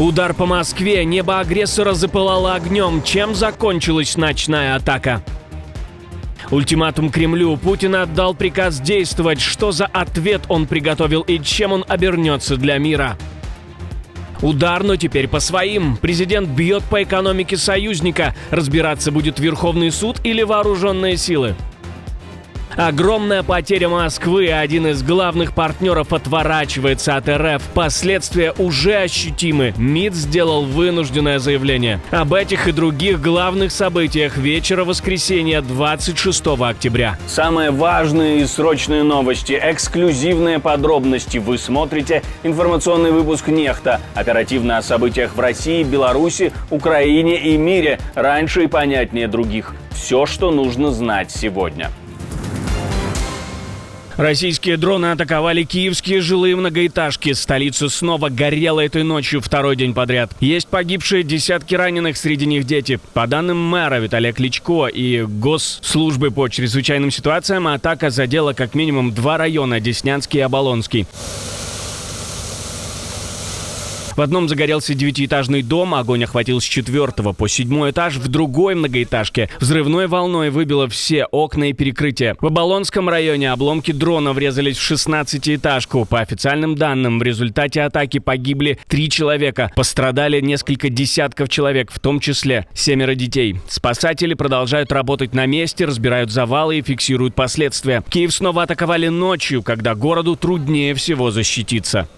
Удар по Москве, небо агрессора запылало огнем. Чем закончилась ночная атака? Ультиматум Кремлю. Путин отдал приказ действовать. Что за ответ он приготовил и чем он обернется для мира? Удар, но теперь по своим. Президент бьет по экономике союзника. Разбираться будет Верховный суд или вооруженные силы? Огромная потеря Москвы, один из главных партнеров отворачивается от РФ. Последствия уже ощутимы. МИД сделал вынужденное заявление. Об этих и других главных событиях вечера воскресенья 26 октября. Самые важные и срочные новости, эксклюзивные подробности. Вы смотрите информационный выпуск «Нехта». Оперативно о событиях в России, Беларуси, Украине и мире. Раньше и понятнее других. Все, что нужно знать сегодня. Российские дроны атаковали киевские жилые многоэтажки. Столица снова горела этой ночью второй день подряд. Есть погибшие, десятки раненых, среди них дети. По данным мэра Виталия Кличко и Госслужбы по чрезвычайным ситуациям, атака задела как минимум 2 района – Деснянский и Оболонский. В одном загорелся 9-этажный дом, огонь охватил с 4-го по 7-й этаж, в другой многоэтажке взрывной волной выбило все окна и перекрытия. В Оболонском районе обломки дрона врезались в 16-этажку. По официальным данным, в результате атаки погибли 3 человека. Пострадали несколько десятков человек, в том числе 7 детей. Спасатели продолжают работать на месте, разбирают завалы и фиксируют последствия. Киев снова атаковали ночью, когда городу труднее всего защититься.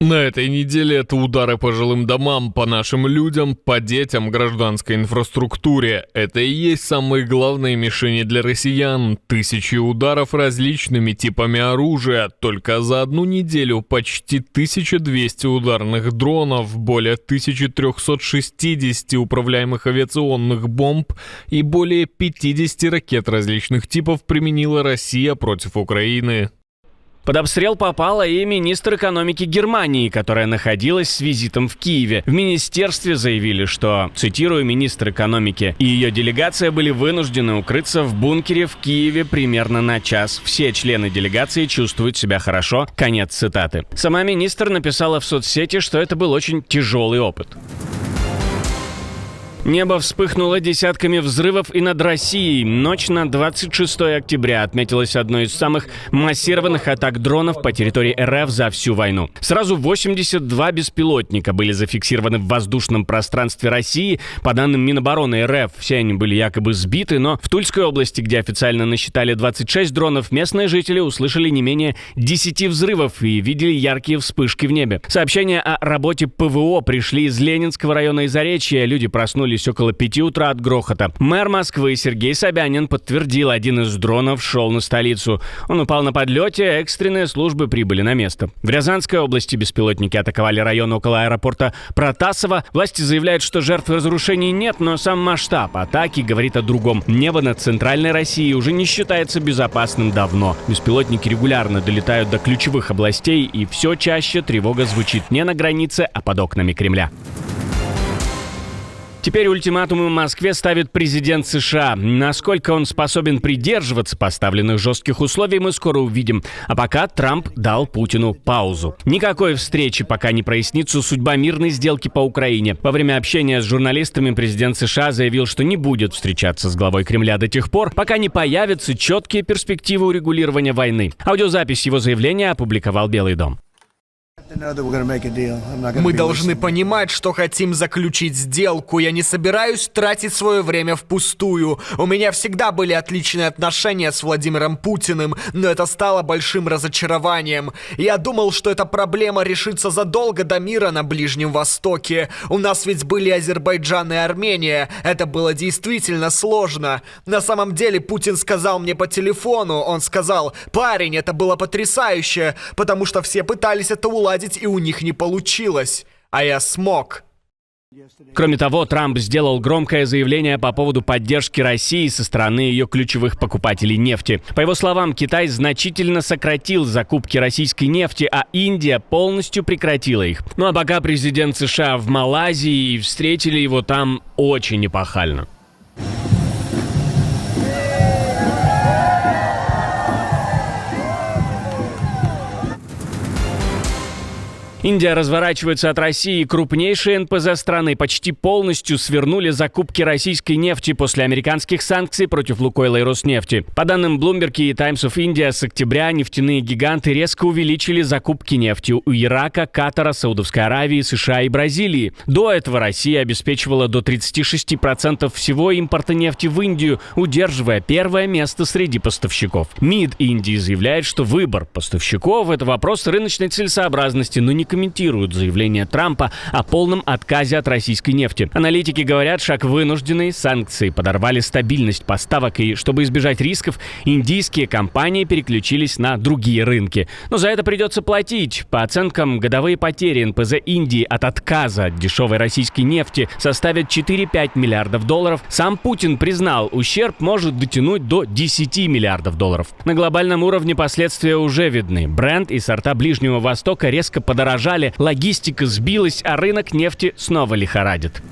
На этой неделе это удары по жилым домам, по нашим людям, по детям, гражданской инфраструктуре. Это и есть самые главные мишени для россиян. Тысячи ударов различными типами оружия. Только за одну неделю почти 1200 ударных дронов, более 1360 управляемых авиационных бомб и более 50 ракет различных типов применила Россия против Украины. Под обстрел попала и министр экономики Германии, которая находилась с визитом в Киеве. В министерстве заявили, что, цитирую, министр экономики и ее делегация были вынуждены укрыться в бункере в Киеве примерно на час. Все члены делегации чувствуют себя хорошо. Конец цитаты. Сама министр написала в соцсети, что это был очень тяжелый опыт. Небо вспыхнуло десятками взрывов и над Россией. Ночь на 26 октября отметилась одной из самых массированных атак дронов по территории РФ за всю войну. Сразу 82 беспилотника были зафиксированы в воздушном пространстве России. По данным Минобороны РФ, все они были якобы сбиты, но в Тульской области, где официально насчитали 26 дронов, местные жители услышали не менее 10 взрывов и видели яркие вспышки в небе. Сообщения о работе ПВО пришли из Ленинского района и Заречья. Люди проснулись около 5 утра от грохота. Мэр Москвы Сергей Собянин подтвердил, один из дронов шел на столицу. Он упал на подлете, экстренные службы прибыли на место. В Рязанской области беспилотники атаковали район около аэропорта Протасово. Власти заявляют, что жертв и разрушений нет, но сам масштаб атаки говорит о другом. Небо над центральной Россией уже не считается безопасным давно. Беспилотники регулярно долетают до ключевых областей, и все чаще тревога звучит не на границе, а под окнами Кремля. Теперь ультиматумы Москве ставит президент США. Насколько он способен придерживаться поставленных жестких условий, мы скоро увидим. А пока Трамп дал Путину паузу. Никакой встречи, пока не прояснится судьба мирной сделки по Украине. Во время общения с журналистами президент США заявил, что не будет встречаться с главой Кремля до тех пор, пока не появятся четкие перспективы урегулирования войны. Аудиозапись его заявления опубликовал Белый дом. Мы должны понимать, что хотим заключить сделку. Я не собираюсь тратить свое время впустую. У меня всегда были отличные отношения с Владимиром Путиным, но это стало большим разочарованием. Я думал, что эта проблема решится задолго до мира на Ближнем Востоке. У нас ведь были Азербайджан и Армения. Это было действительно сложно. На самом деле Путин сказал мне по телефону, он сказал: «Парень, это было потрясающе, потому что все пытались это уладить, и у них не получилось, а я смог». Кроме того, Трамп сделал громкое заявление по поводу поддержки России со стороны ее ключевых покупателей нефти. По его словам, Китай значительно сократил закупки российской нефти, а Индия полностью прекратила их. Ну а пока президент США в Малайзии, и встретили его там очень эпохально. Индия разворачивается от России. Крупнейшие НПЗ страны почти полностью свернули закупки российской нефти после американских санкций против Лукойла и Роснефти. По данным Bloomberg и Times of India, с октября нефтяные гиганты резко увеличили закупки нефти у Ирака, Катара, Саудовской Аравии, США и Бразилии. До этого Россия обеспечивала до 36% всего импорта нефти в Индию, удерживая первое место среди поставщиков. МИД Индии заявляет, что выбор поставщиков – это вопрос рыночной целесообразности, но не комментируют заявление Трампа о полном отказе от российской нефти. Аналитики говорят, шаг вынужденный, санкции подорвали стабильность поставок, и чтобы избежать рисков, индийские компании переключились на другие рынки. Но за это придется платить. По оценкам, годовые потери НПЗ Индии от отказа от дешевой российской нефти составят 4-5 миллиардов долларов. Сам Путин признал, ущерб может дотянуть до 10 миллиардов долларов. На глобальном уровне последствия уже видны. Бренд и сорта Ближнего Востока резко подорожали, логистика сбилась, а рынок нефти снова лихорадит.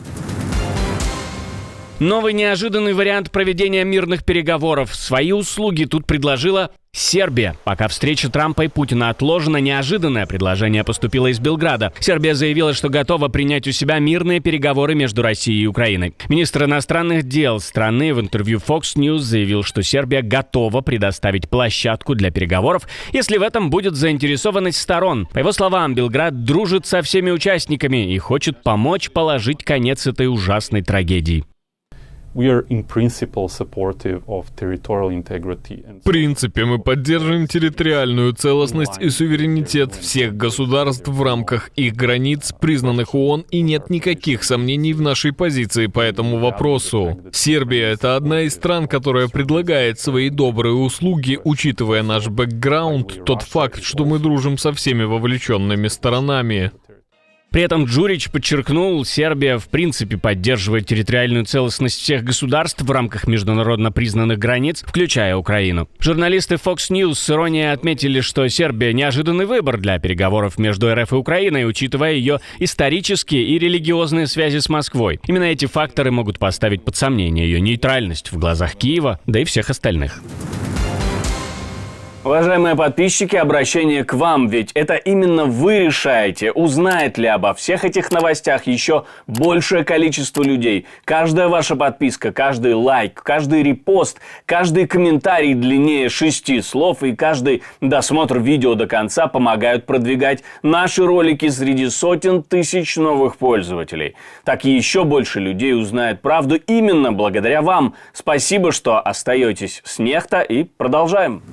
Новый неожиданный вариант проведения мирных переговоров. Свои услуги тут предложила Сербия. Пока встреча Трампа и Путина отложена, неожиданное предложение поступило из Белграда. Сербия заявила, что готова принять у себя мирные переговоры между Россией и Украиной. Министр иностранных дел страны в интервью Fox News заявил, что Сербия готова предоставить площадку для переговоров, если в этом будет заинтересованность сторон. По его словам, Белград дружит со всеми участниками и хочет помочь положить конец этой ужасной трагедии. В принципе, мы поддерживаем территориальную целостность и суверенитет всех государств в рамках их границ, признанных ООН, и нет никаких сомнений в нашей позиции по этому вопросу. Сербия — это одна из стран, которая предлагает свои добрые услуги, учитывая наш бэкграунд, тот факт, что мы дружим со всеми вовлеченными сторонами. При этом Джурич подчеркнул, Сербия в принципе поддерживает территориальную целостность всех государств в рамках международно признанных границ, включая Украину. Журналисты Fox News с иронией отметили, что Сербия – неожиданный выбор для переговоров между РФ и Украиной, учитывая ее исторические и религиозные связи с Москвой. Именно эти факторы могут поставить под сомнение ее нейтральность в глазах Киева, да и всех остальных. Уважаемые подписчики, обращение к вам, ведь это именно вы решаете, узнает ли обо всех этих новостях еще большее количество людей. Каждая ваша подписка, каждый лайк, каждый репост, каждый комментарий длиннее 6 слов и каждый досмотр видео до конца помогают продвигать наши ролики среди сотен тысяч новых пользователей. Так еще больше людей узнает правду именно благодаря вам. Спасибо, что остаетесь с Нехта, и продолжаем.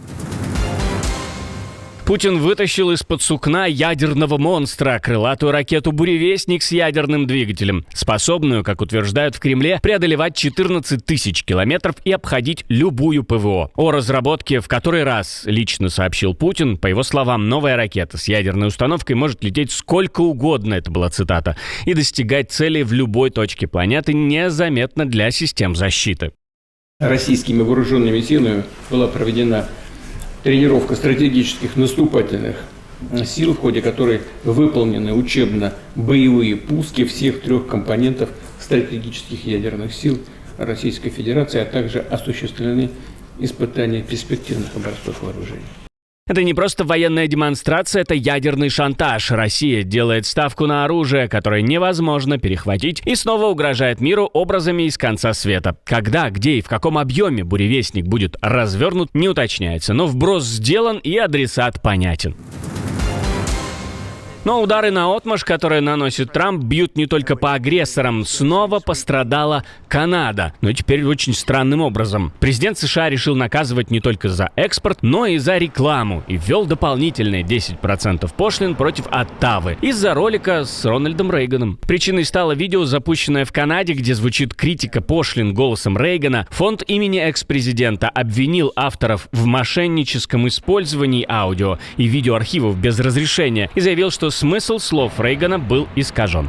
Путин вытащил из-под сукна ядерного монстра, крылатую ракету «Буревестник» с ядерным двигателем, способную, как утверждают в Кремле, преодолевать 14 тысяч километров и обходить любую ПВО. О разработке в который раз лично сообщил Путин. По его словам, новая ракета с ядерной установкой может лететь сколько угодно, это была цитата, и достигать цели в любой точке планеты незаметно для систем защиты. Российскими вооруженными силами была проведена тренировка стратегических наступательных сил, в ходе которой выполнены учебно-боевые пуски всех 3 компонентов стратегических ядерных сил Российской Федерации, а также осуществлены испытания перспективных образцов вооружений. Это не просто военная демонстрация, это ядерный шантаж. Россия делает ставку на оружие, которое невозможно перехватить, и снова угрожает миру образами из конца света. Когда, где и в каком объеме буревестник будет развернут, не уточняется, но вброс сделан и адресат понятен. Но удары наотмашь, которые наносит Трамп, бьют не только по агрессорам. Снова пострадала Канада, но теперь очень странным образом. Президент США решил наказывать не только за экспорт, но и за рекламу и ввел дополнительные 10% пошлин против Оттавы из-за ролика с Рональдом Рейганом. Причиной стало видео, запущенное в Канаде, где звучит критика пошлин голосом Рейгана. Фонд имени экс-президента обвинил авторов в мошенническом использовании аудио и видеоархивов без разрешения и заявил, что смысл слов Рейгана был искажен.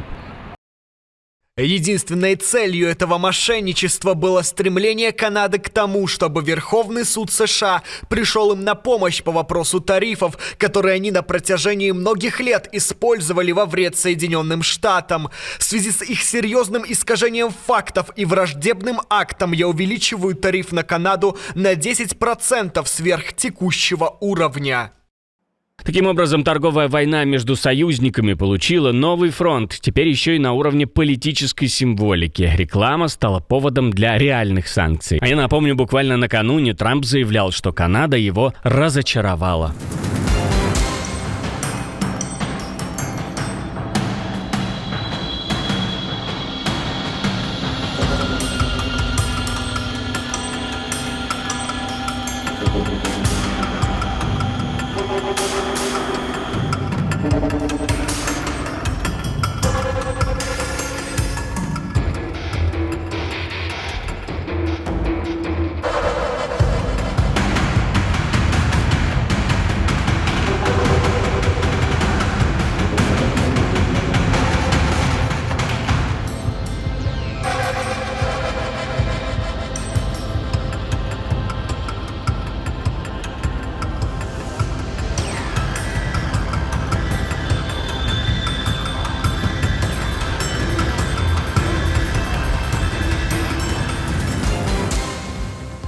Единственной целью этого мошенничества было стремление Канады к тому, чтобы Верховный суд США пришел им на помощь по вопросу тарифов, которые они на протяжении многих лет использовали во вред Соединенным Штатам. В связи с их серьезным искажением фактов и враждебным актом я увеличиваю тариф на Канаду на 10% сверх текущего уровня. Таким образом, торговая война между союзниками получила новый фронт, теперь еще и на уровне политической символики. Реклама стала поводом для реальных санкций. А я напомню, буквально накануне Трамп заявлял, что Канада его разочаровала.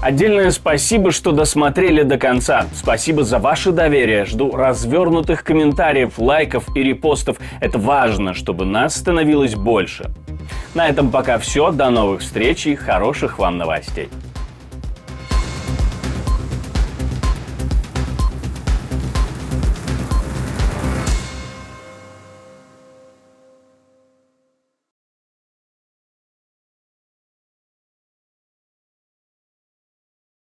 Отдельное спасибо, что досмотрели до конца. Спасибо за ваше доверие. Жду развернутых комментариев, лайков и репостов. Это важно, чтобы нас становилось больше. На этом пока все. До новых встреч и хороших вам новостей.